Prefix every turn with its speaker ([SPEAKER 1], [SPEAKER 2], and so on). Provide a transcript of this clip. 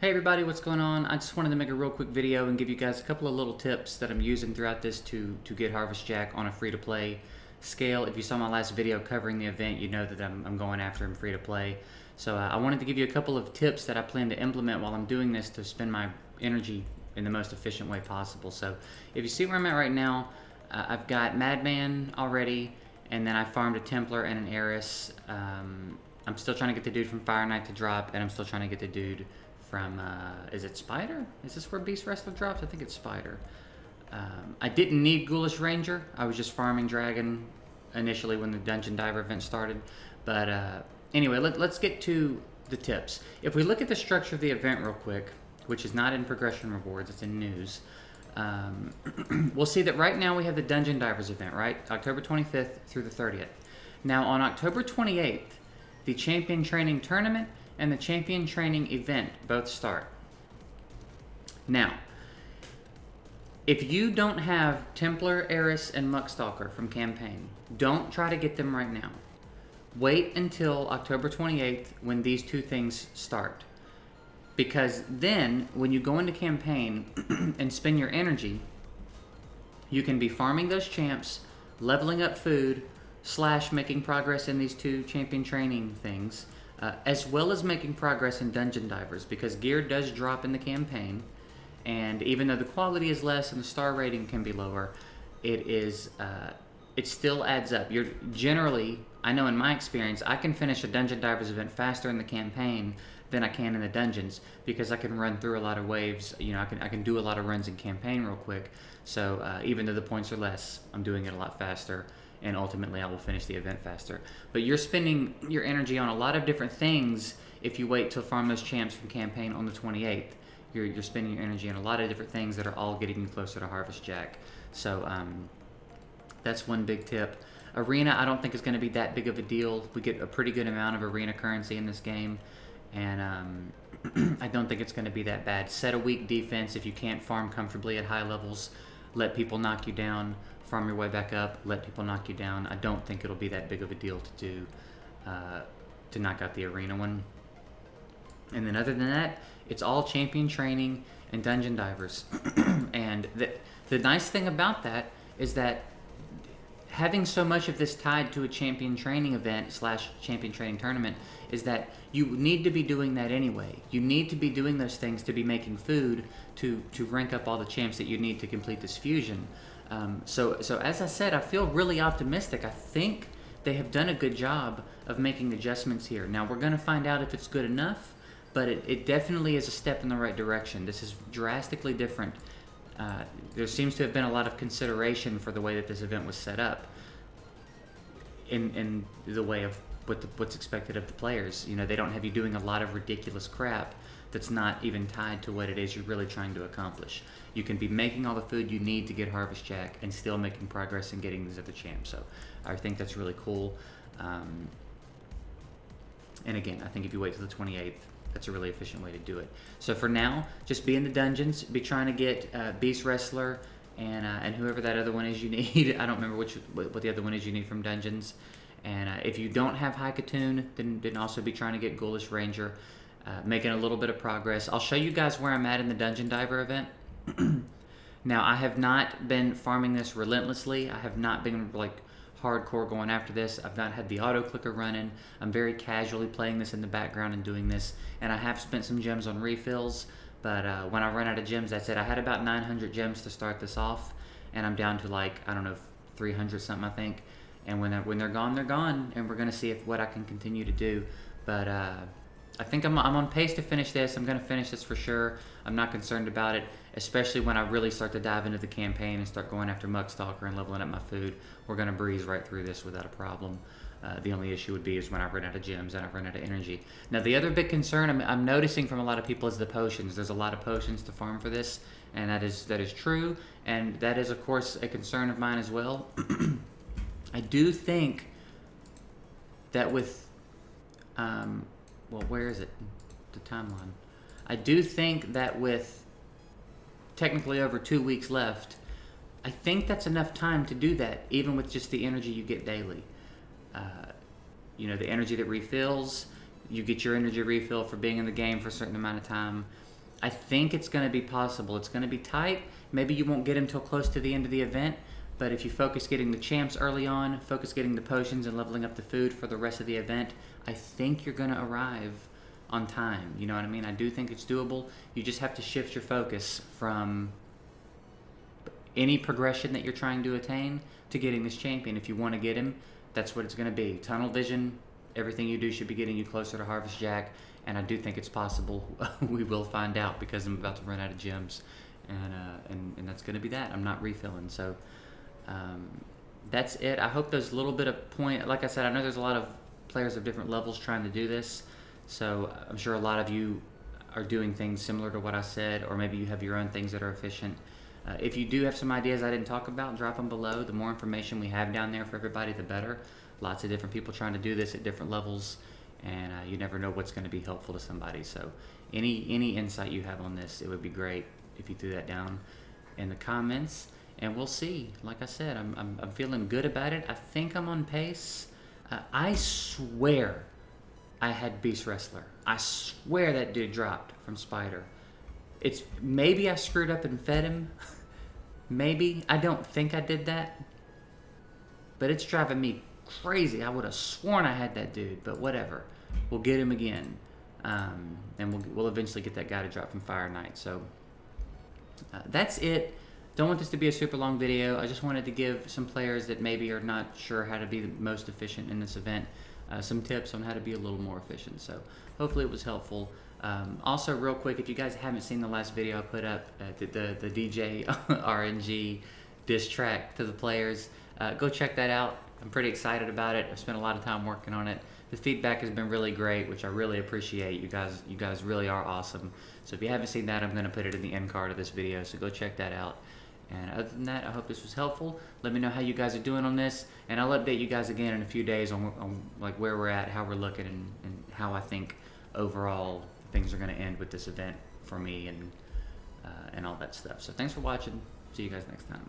[SPEAKER 1] Hey everybody, what's going on? I just wanted to make a real quick video and give you guys a couple of little tips that I'm using throughout this to get Harvest Jack on a free-to-play scale. If you saw my last video covering the event, you know that I'm going after him free-to-play. So I wanted to give you a couple of tips that I plan to implement while I'm doing this to spend my energy in the most efficient way possible. So if you see where I'm at right now, I've got Madman already, and then I farmed a Templar and an Heiress. I'm still trying to get the dude from Fire Knight to drop, and I'm still trying to get the dude from, is it Spider? Is this where Beast Wrestler drops? I think it's Spider. I didn't need Ghoulish Ranger. I was just farming Dragon initially when the Dungeon Diver event started. But anyway, let's get to the tips. If we look at the structure of the event real quick, which is not in progression rewards, it's in news, we'll see that right now we have the Dungeon Divers event, right? October 25th through the 30th. Now on October 28th, the Champion Training Tournament and the Champion Training event both start. Now, if you don't have Templar, Heiress, and Muckstalker from campaign, don't try to get them right now. Wait until October 28th when these two things start. Because then, when you go into campaign and spend your energy, you can be farming those champs, leveling up food, / making progress in these two champion training things, as well as making progress in Dungeon Divers, because gear does drop in the campaign, and even though the quality is less and the star rating can be lower, it still adds up. You're generally, I know in my experience, I can finish a Dungeon Divers event faster in the campaign than I can in the dungeons, because I can run through a lot of waves. You know, I can do a lot of runs in campaign real quick. So even though the points are less, I'm doing it a lot faster, and ultimately I will finish the event faster. But you're spending your energy on a lot of different things if you wait to farm those champs from campaign on the 28th. You're spending your energy on a lot of different things that are all getting you closer to Harvest Jack. So that's one big tip. Arena, I don't think is going to be that big of a deal. We get a pretty good amount of arena currency in this game, and I don't think it's going to be that bad. Set a weak defense if you can't farm comfortably at high levels. Let people knock you down. Farm your way back up. Let people knock you down. I don't think it'll be that big of a deal to do to knock out the arena one. And then other than that, it's all champion training and Dungeon Divers. And the nice thing about that is that having so much of this tied to a champion training event / champion training tournament is that you need to be doing that anyway. You need to be doing those things to be making food to rank up all the champs that you need to complete this fusion. So as I said, I feel really optimistic. I think they have done a good job of making adjustments here. Now we're going to find out if it's good enough, but it definitely is a step in the right direction. This is drastically different. There seems to have been a lot of consideration for the way that this event was set up in the way of what's expected of the players. You know, they don't have you doing a lot of ridiculous crap that's not even tied to what it is you're really trying to accomplish. You can be making all the food you need to get Harvest Jack and still making progress in getting these other champs. So I think that's really cool. And again, I think if you wait till the 28th, that's a really efficient way to do it. So for now, just be in the dungeons, be trying to get Beast Wrestler and whoever that other one is you need. I don't remember what the other one is you need from dungeons. And if you don't have Haikatoon, then also be trying to get Ghoulish Ranger, making a little bit of progress. I'll show you guys where I'm at in the Dungeon Diver event. Now, I have not been farming this relentlessly. I have not been like hardcore going after this. I've not had the auto clicker running. I'm very casually playing this in the background and doing this, and I have spent some gems on refills, but when I run out of gems, that's it. I had about 900 gems to start this off, and I'm down to like, I don't know, 300 something, I think. And when they're gone, they're gone, and we're gonna see what I can continue to do. But I think I'm on pace to finish this. I'm gonna finish this for sure. I'm not concerned about it, especially when I really start to dive into the campaign and start going after Muckstalker and leveling up my food. We're gonna breeze right through this without a problem. The only issue would be is when I run out of gems and I run out of energy. Now the other big concern I'm noticing from a lot of people is the potions. There's a lot of potions to farm for this, and that is true, and that is of course a concern of mine as well. I do think that with, well, where is it? The timeline. I do think that with technically over 2 weeks left, I think that's enough time to do that, even with just the energy you get daily. You know, the energy that refills, you get your energy refill for being in the game for a certain amount of time. I think it's going to be possible. It's going to be tight. Maybe you won't get him till close to the end of the event, but if you focus getting the champs early on, focus getting the potions and leveling up the food for the rest of the event, I think you're going to arrive on time. You know what I mean? I do think it's doable. You just have to shift your focus from any progression that you're trying to attain to getting this champion. If you want to get him, that's what it's going to be. Tunnel vision, everything you do should be getting you closer to Harvest Jack, and I do think it's possible. We will find out because I'm about to run out of gems, and that's going to be that. I'm not refilling, so that's it. I hope there's a little bit of point. Like I said, I know there's a lot of players of different levels trying to do this, so I'm sure a lot of you are doing things similar to what I said, or maybe you have your own things that are efficient. If you do have some ideas I didn't talk about, drop them below. The more information we have down there for everybody, the better. Lots of different people trying to do this at different levels, and you never know what's going to be helpful to somebody. So any insight you have on this, it would be great if you threw that down in the comments, and we'll see. Like I said, I'm feeling good about it. I think I'm on pace. I swear I had Beast Wrestler. I swear that dude dropped from Spider. It's maybe I screwed up and fed him. Maybe. I don't think I did that. But it's driving me crazy. I would have sworn I had that dude, but whatever. We'll get him again. And we'll eventually get that guy to drop from Fire Knight. So that's it. Don't want this to be a super long video. I just wanted to give some players that maybe are not sure how to be the most efficient in this event some tips on how to be a little more efficient. So hopefully it was helpful. Also, real quick, if you guys haven't seen the last video I put up, the DJ RNG diss track to the players, go check that out. I'm pretty excited about it. I've spent a lot of time working on it. The feedback has been really great, which I really appreciate. You guys really are awesome. So if you haven't seen that, I'm going to put it in the end card of this video, so go check that out. And other than that, I hope this was helpful. Let me know how you guys are doing on this, and I'll update you guys again in a few days on like where we're at, how we're looking, and how I think overall things are going to end with this event for me and all that stuff. So thanks for watching. See you guys next time.